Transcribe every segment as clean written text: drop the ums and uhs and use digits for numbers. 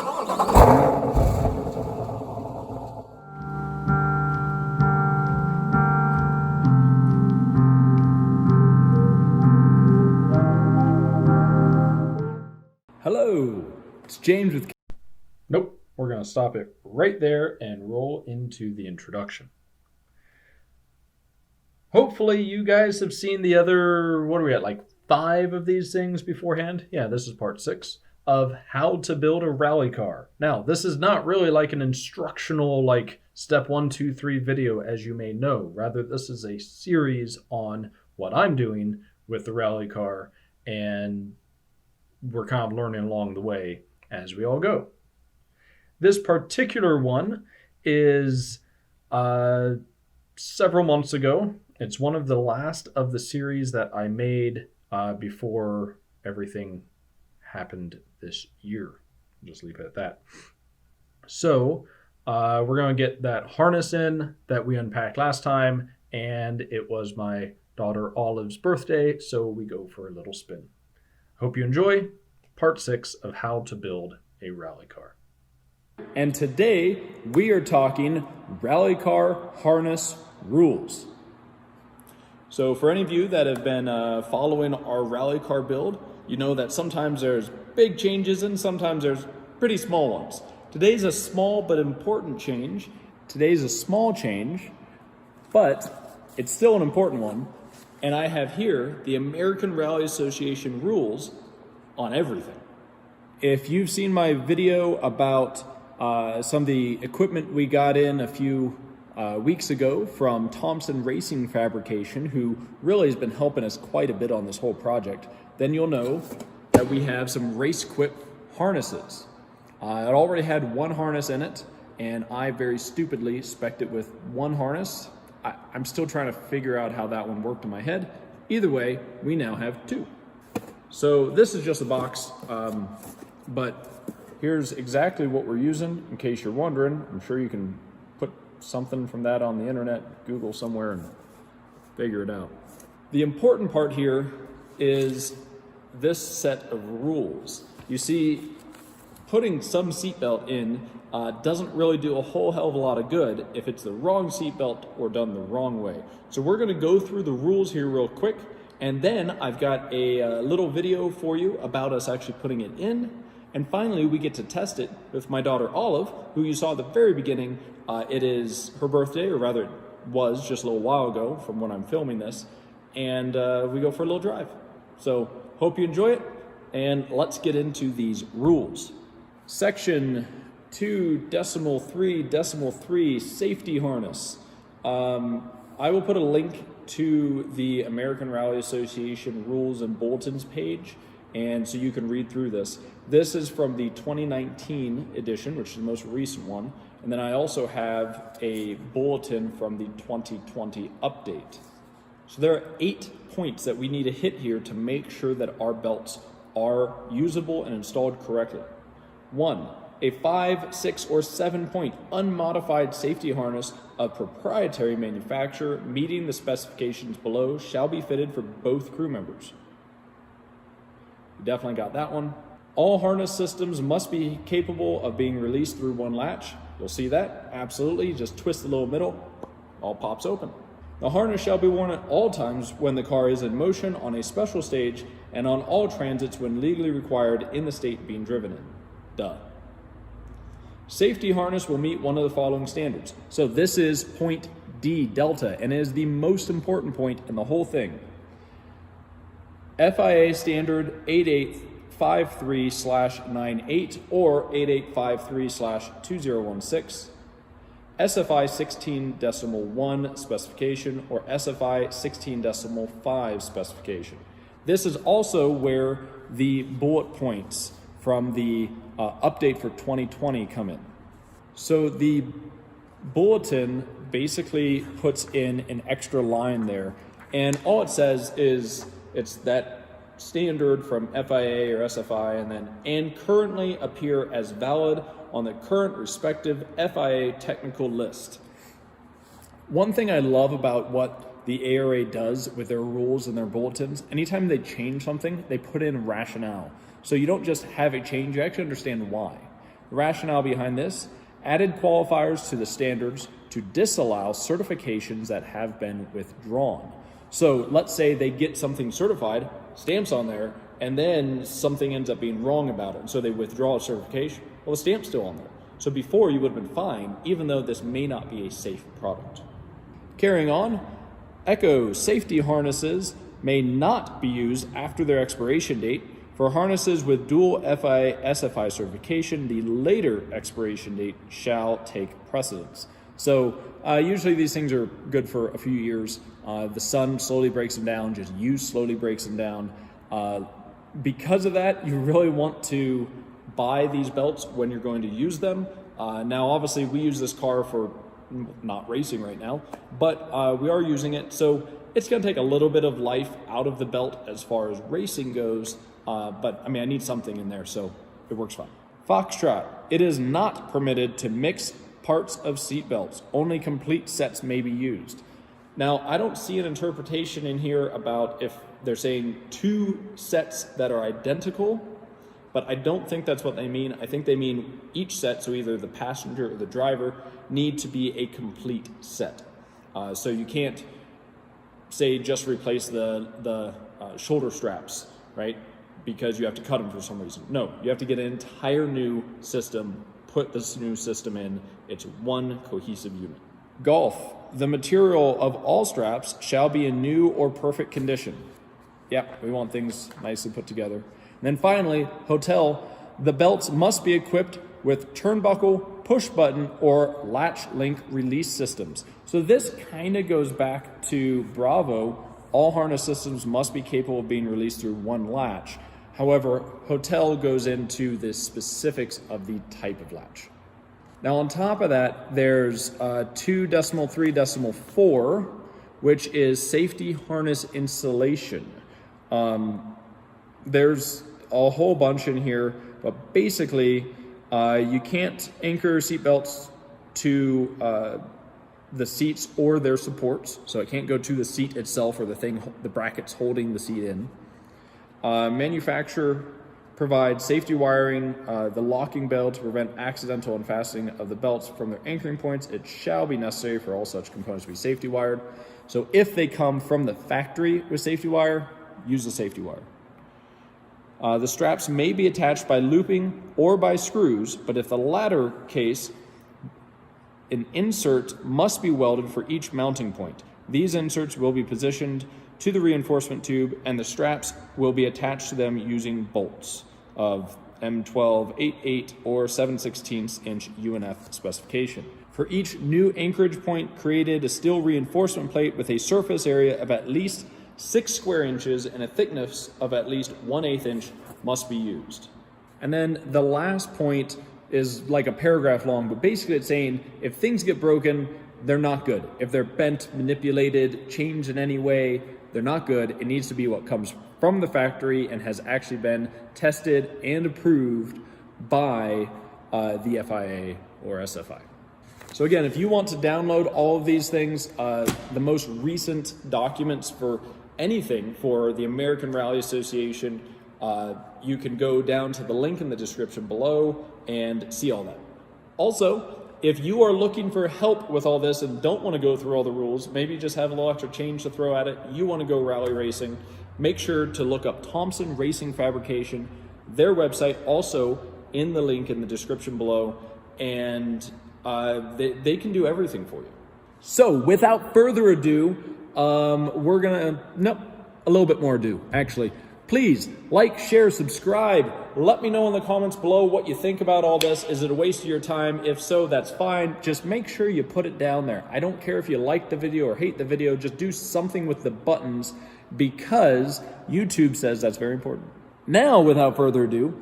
Hello, it's James with... Nope, we're going to stop it right there and roll into the introduction. Hopefully you guys have seen the other, what are we at, like 5 of these things beforehand? Yeah, this is part 6 of how to build a rally car. Now, this is not really like an instructional, like step 1, 2, 3 video, as you may know. Rather, this is a series on what I'm doing with the rally car, and we're kind of learning along the way as we all go. This particular one is several months ago. It's one of the last of the series that I made before everything happened this year. Just leave it at that. So we're going to get that harness in that we unpacked last time, and it was my daughter Olive's birthday, so we go for a little spin. Hope you enjoy part 6 of how to build a rally car. And today we are talking rally car harness rules. So for any of you that have been following our rally car build, you know that sometimes there's big changes and sometimes there's pretty small ones. Today's a small but important change. Today's a small change, but it's still an important one. And I have here the American Rally Association rules on everything. If you've seen my video about some of the equipment we got in a few weeks ago from Thompson Racing Fabrication, who really has been helping us quite a bit on this whole project, then you'll know that we have some race equip harnesses. It already had one harness in it, and I very stupidly spec'd it with one harness. I'm still trying to figure out how that one worked in my head. Either way, we now have 2. So this is just a box, but here's exactly what we're using in case you're wondering. I'm sure you can put something from that on the internet, Google somewhere, and figure it out. The important part here is this set of rules. You see, putting some seatbelt in doesn't really do a whole hell of a lot of good if it's the wrong seatbelt or done the wrong way. So we're going to go through the rules here real quick, and then I've got a little video for you about us actually putting it in. And finally, we get to test it with my daughter Olive, who you saw at the very beginning. It is her birthday, or rather it was just a little while ago from when I'm filming this. And we go for a little drive. So hope you enjoy it, and let's get into these rules. Section 2.3.3 safety harness. I will put a link to the American Rally Association rules and bulletins page, and so you can read through this. This is from the 2019 edition, which is the most recent one, and then I also have a bulletin from the 2020 update. So there are 8 points that we need to hit here to make sure that our belts are usable and installed correctly. 1, a 5, 6, or 7 point unmodified safety harness of proprietary manufacturer meeting the specifications below shall be fitted for both crew members. You definitely got that one. All harness systems must be capable of being released through one latch. You'll see that, absolutely. You just twist the little middle, all pops open. The harness shall be worn at all times when the car is in motion on a special stage and on all transits when legally required in the state being driven in. Duh. Safety harness will meet one of the following standards. So this is point D, delta, and it is the most important point in the whole thing. FIA standard 8853/98 or 8853/2016. SFI 16.1 specification or SFI 16.5 specification. This is also where the bullet points from the update for 2020 come in. So the bulletin basically puts in an extra line there, and all it says is it's that standard from FIA or SFI, and currently appear as valid on the current respective FIA technical list. One thing I love about what the ARA does with their rules and their bulletins, anytime they change something, they put in rationale. So you don't just have a change, you actually understand why. The rationale behind this: added qualifiers to the standards to disallow certifications that have been withdrawn. So let's say they get something certified, stamps on there, and then something ends up being wrong about it, and so they withdraw a certification. Well, the stamp's still on there. So before, you would have been fine, even though this may not be a safe product. Carrying on, Echo safety harnesses may not be used after their expiration date. For harnesses with dual FI/SFI certification, the later expiration date shall take precedence. So usually these things are good for a few years. The sun slowly breaks them down, just use slowly breaks them down. Because of that, you really want to buy these belts when you're going to use them. Now, obviously, we use this car for not racing right now, but we are using it. So it's going to take a little bit of life out of the belt as far as racing goes. But I mean, I need something in there, so it works fine. Foxtrot. It is not permitted to mix parts of seat belts. Only complete sets may be used. Now, I don't see an interpretation in here about if they're saying two sets that are identical, but I don't think that's what they mean. I think they mean each set, so either the passenger or the driver, need to be a complete set. So you can't say just replace the shoulder straps, right? Because you have to cut them for some reason. No, you have to get an entire new system, put this new system in. It's one cohesive unit. Golf. The material of all straps shall be in new or perfect condition. Yep, we want things nicely put together. And then finally, hotel. The belts must be equipped with turnbuckle, push button, or latch link release systems. So this kind of goes back to Bravo. All harness systems must be capable of being released through one latch. However, hotel goes into the specifics of the type of latch. Now on top of that, there's 2.3.4, which is safety harness installation. There's a whole bunch in here, but basically you can't anchor seatbelts to the seats or their supports, so it can't go to the seat itself or the brackets holding the seat in. Manufacturer provides safety wiring, the locking bell to prevent accidental unfastening of the belts from their anchoring points. It shall be necessary for all such components to be safety wired. So if they come from the factory with safety wire, use the safety wire. The straps may be attached by looping or by screws, but if the latter case, an insert must be welded for each mounting point. These inserts will be positioned to the reinforcement tube, and the straps will be attached to them using bolts of M12, 8/8, or 7/16 inch UNF specification. For each new anchorage point created, a steel reinforcement plate with a surface area of at least 6 square inches and a thickness of at least 1/8 inch must be used. And then the last point is like a paragraph long, but basically it's saying if things get broken, they're not good. If they're bent, manipulated, changed in any way, they're not good. It needs to be what comes from the factory and has actually been tested and approved by the FIA or SFI. So again, if you want to download all of these things, the most recent documents for anything for the American Rally Association, you can go down to the link in the description below and see all that. Also, if you are looking for help with all this and don't want to go through all the rules, maybe just have a little extra change to throw at it, you want to go rally racing, make sure to look up Thompson Racing Fabrication, their website also in the link in the description below, and they can do everything for you. So without further ado, we're gonna, nope, a little bit more ado, actually. Please like, share, subscribe. Let me know in the comments below what you think about all this. Is it a waste of your time? If so, that's fine. Just make sure you put it down there. I don't care if you like the video or hate the video. Just do something with the buttons because YouTube says that's very important. Now, without further ado,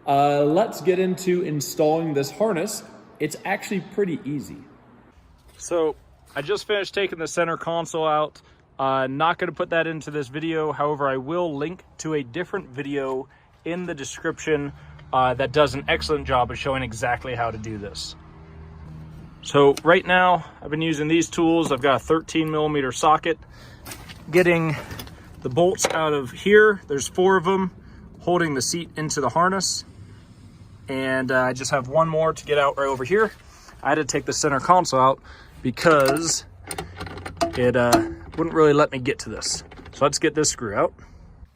let's get into installing this harness. It's actually pretty easy. So I just finished taking the center console out. Not going to put that into this video. However, I will link to a different video in the description that does an excellent job of showing exactly how to do this. So right now I've been using these tools. I've got a 13mm socket, getting the bolts out of here. There's 4 of them holding the seat into the harness. And I just have one more to get out right over here. I had to take the center console out because it wouldn't really let me get to this. So let's get this screw out.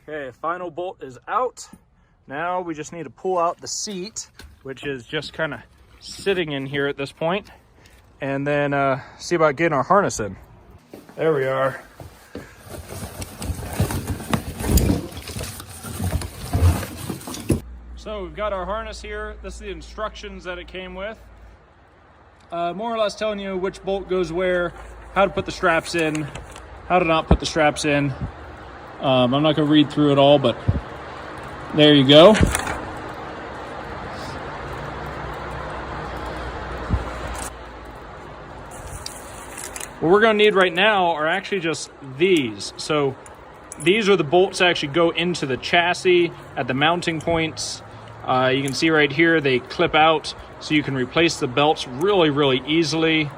Okay, final bolt is out. Now we just need to pull out the seat, which is just kind of sitting in here at this point, and then see about getting our harness in. There we are. So we've got our harness here. This is the instructions that it came with. More or less telling you which bolt goes where, how to put the straps in, how to not put the straps in. I'm not going to read through it all, but there you go. What we're going to need right now are actually just these. So these are the bolts that actually go into the chassis at the mounting points. You can see right here they clip out, so you can replace the belts really, really easily.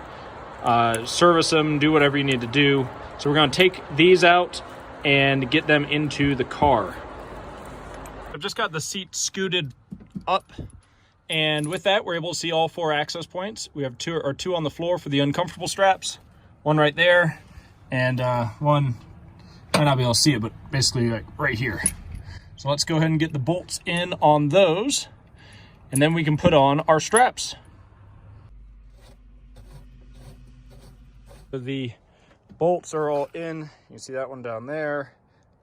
Service them, do whatever you need to do. So we're going to take these out and get them into the car. I've just got the seat scooted up, and with that we're able to see all 4 access points. We have two on the floor for the uncomfortable straps, one right there, and one, might not be able to see it, but basically like right here. So let's go ahead and get the bolts in on those, and then we can put on our straps. The bolts are all in. You can see that one down there.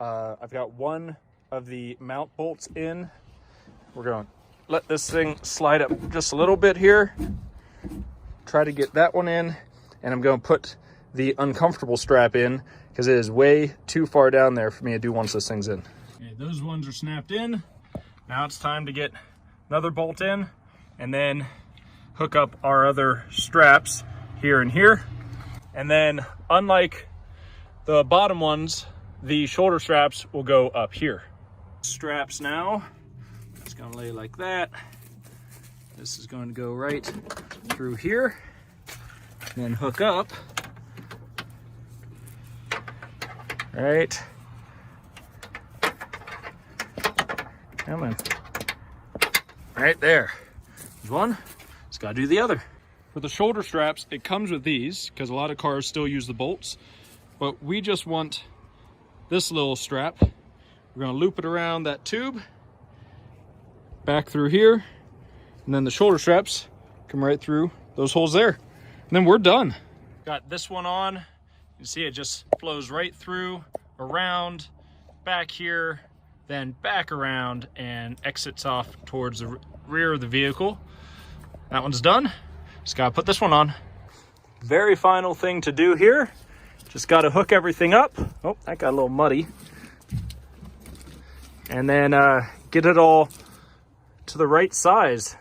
I've got one of the mount bolts in. We're going to let this thing slide up just a little bit here. Try to get that one in, and I'm going to put the uncomfortable strap in because it is way too far down there for me to do once this thing's in. Okay, those ones are snapped in. Now it's time to get another bolt in and then hook up our other straps here and here. And then, unlike the bottom ones, the shoulder straps will go up here. Straps now, it's gonna lay like that. This is going to go right through here, and then hook up. Right. Come on. Right there. There's one. Just gotta do the other. For the shoulder straps, it comes with these because a lot of cars still use the bolts, but we just want this little strap. We're going to loop it around that tube, back through here, and then the shoulder straps come right through those holes there. And then we're done. Got this one on. You see it just flows right through, around, back here, then back around and exits off towards the rear of the vehicle. That one's done. Just gotta put this one on. Very final thing to do here. Just gotta hook everything up. Oh, that got a little muddy. And then get it all to the right size.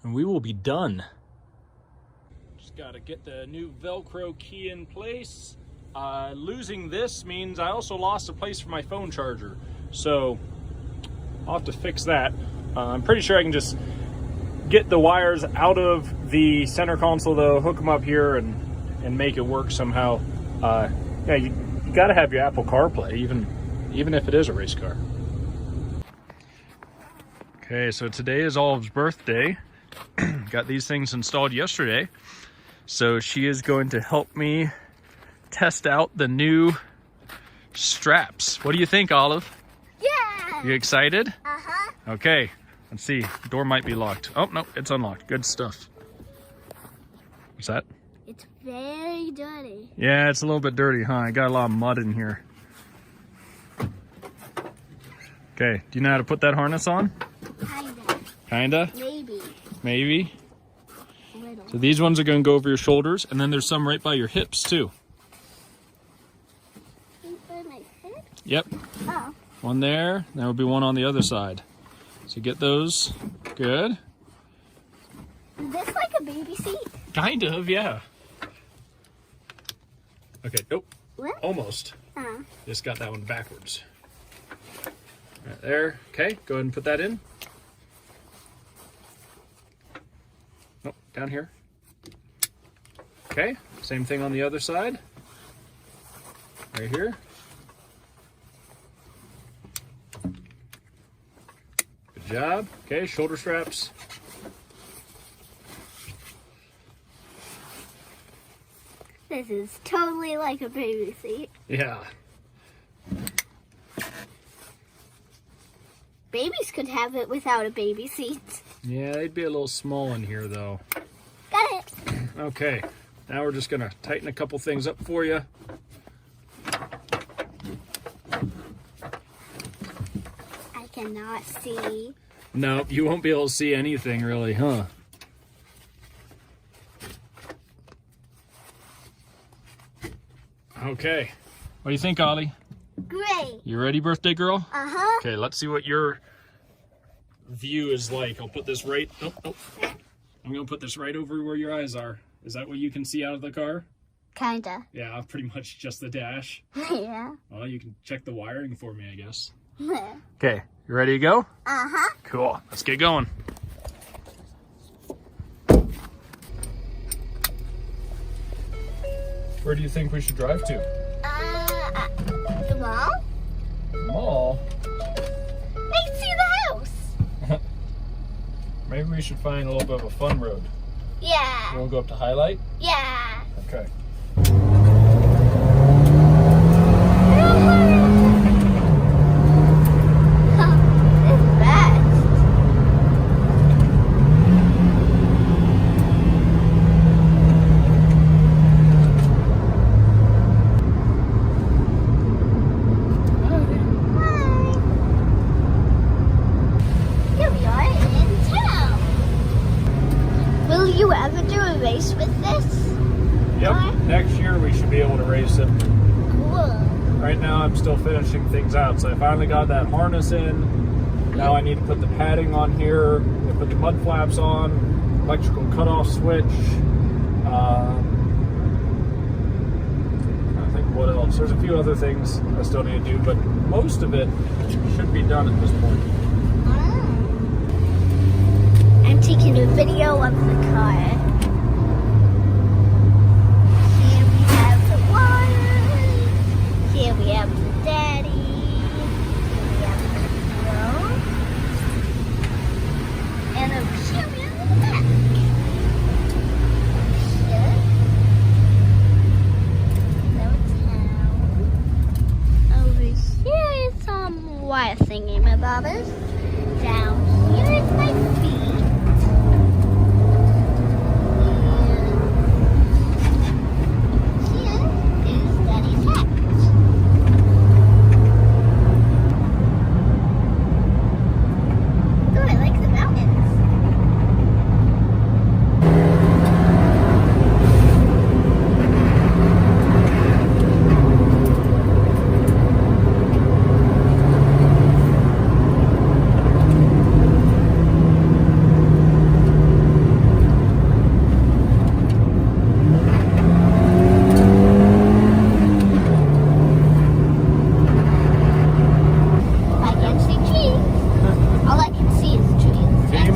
And we will be done. Just gotta get the new Velcro key in place. Losing this means I also lost a place for my phone charger. So I'll have to fix that. I'm pretty sure I can just get the wires out of the center console though, hook them up here and make it work somehow. Yeah, you gotta have your Apple CarPlay, even if it is a race car. Okay, so today is Olive's birthday. Got these things installed yesterday. So she is going to help me test out the new straps. What do you think, Olive? Yeah! You excited? Uh-huh. Okay, let's see. The door might be locked. Oh, no, it's unlocked. Good stuff. What's that? It's very dirty. Yeah, it's a little bit dirty, huh? I got a lot of mud in here. Okay, do you know how to put that harness on? Kinda. Kinda? Maybe. Maybe? Little. So these ones are going to go over your shoulders, and then there's some right by your hips, too. By my head? Yep. Oh. One there, there will be one on the other side. So get those. Good. Is this like a baby seat? Kind of, yeah. Okay, nope. What? Almost. Oh. Just got that one backwards. Right there. Okay, go ahead and put that in. Nope, down here. Okay, same thing on the other side. Right here. Good job. Okay, shoulder straps. This is totally like a baby seat. Yeah. Babies could have it without a baby seat. Yeah, they'd be a little small in here though. Got it. Okay, now we're just gonna tighten a couple things up for you. I cannot see. No, you won't be able to see anything really, huh? Okay, what do you think, Ollie? Great. You ready, birthday girl? Uh-huh. Okay, let's see what your view is like. I'll put this right, I'm gonna put this right over where your eyes are. Is that what you can see out of the car? Kinda. Yeah, pretty much just the dash. Yeah. Well, you can check the wiring for me, I guess. Uh-huh. Okay, you ready to go? Cool, let's get going. Where do you think we should drive to? The mall? Mall? I can see the house. Maybe we should find a little bit of a fun road. Yeah. You want to go up to Highlight? Yeah. Okay. It's fast. Here we are in town. Will you ever do a race with this? Yep, next year we should be able to race it. Cool. Right now I'm still finishing things out, so I finally got that harness in. Now I need to put the padding on here, I put the mud flaps on, electrical cutoff switch. I think what else? There's a few other things I still need to do, but most of it should be done at this point. I'm taking a video of the car. Here we have the water. Here we have the daddy. Here we have the road. And over here we have the back. Here. No town. Over here is some wire thingy-mabobbers. Down here is my feet.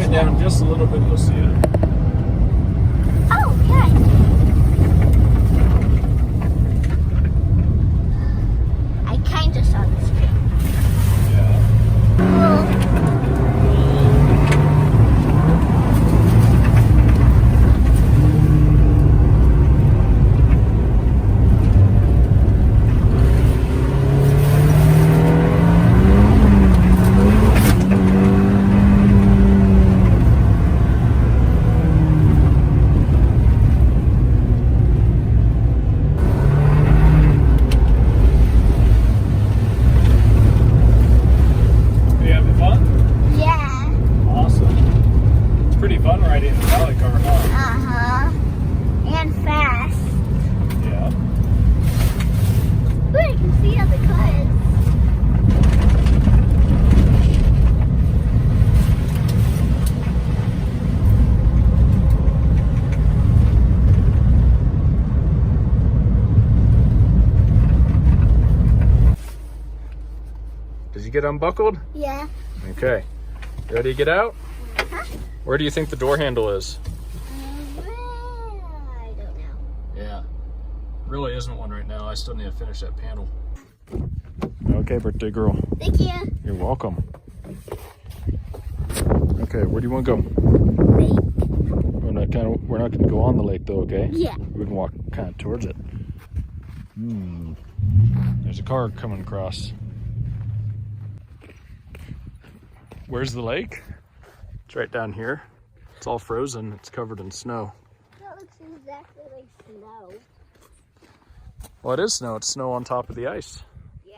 Down just a little bit, you'll see it. Oh, okay. I kind of saw the screen. Yeah. Did you get unbuckled? Yeah. Okay. Ready to get out? Uh-huh. Where do you think the door handle is? I don't know. Yeah. Really isn't one right now. I still need to finish that panel. Okay, birthday girl. Thank you. You're welcome. Okay, where do you want to go? Lake. We're not gonna go on the lake though, okay? Yeah. We can walk kind of towards it. There's a car coming across. Where's the lake? It's right down here. It's all frozen. It's covered in snow. That looks exactly like snow. Well, it is snow. It's snow on top of the ice. Yeah.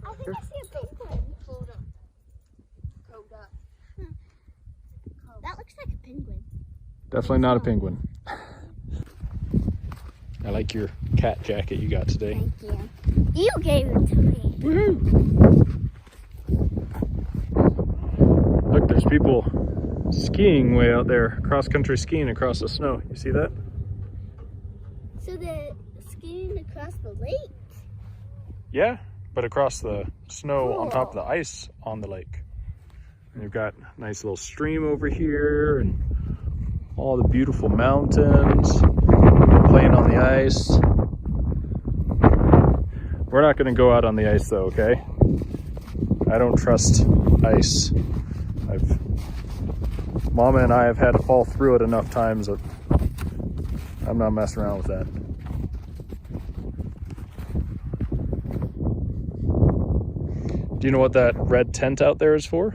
I think I see a penguin. Hold up. That looks like a penguin. Definitely not a penguin. I like your cat jacket you got today. Thank you. You gave it to me. Woohoo! Look, there's people skiing way out there, cross-country skiing across the snow. You see that? So they're skiing across the lake? Yeah, but across the snow on top of Cool. the ice on the lake. And you've got a nice little stream over here and all the beautiful mountains playing on the ice. We're not going to go out on the ice though, okay? I don't trust ice. Mama and I have had to fall through it enough times that I'm not messing around with that. Do you know what that red tent out there is for?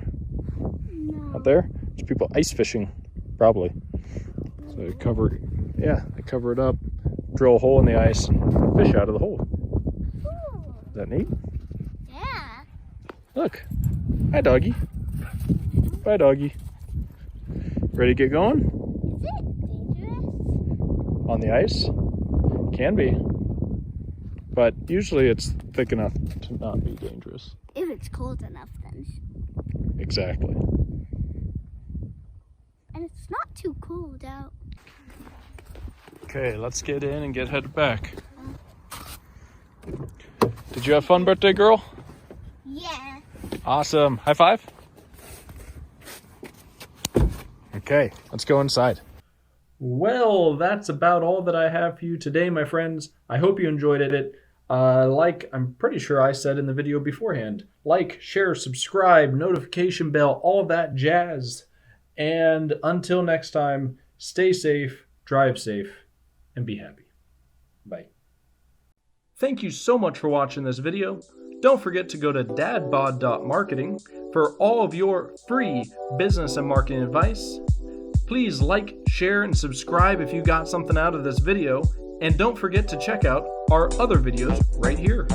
No. Out there? It's people ice fishing, probably. So they cover it up, drill a hole in the ice, and fish out of the hole. Cool. Is that neat? Yeah. Look. Hi, doggy. Bye, doggy. Ready to get going? Is it dangerous? On the ice? Can be. But usually it's thick enough to not be dangerous. If it's cold enough, then. Exactly. And it's not too cold out. Okay, let's get in and get headed back. Did you have fun, birthday girl? Yeah. Awesome. High five. Okay, let's go inside. Well, that's about all that I have for you today, my friends. I hope you enjoyed it. I'm pretty sure I said in the video beforehand, like, share, subscribe, notification bell, all that jazz. And until next time, stay safe, drive safe, and be happy. Bye. Thank you so much for watching this video. Don't forget to go to dadbod.marketing for all of your free business and marketing advice. Please like, share, and subscribe if you got something out of this video. And don't forget to check out our other videos right here.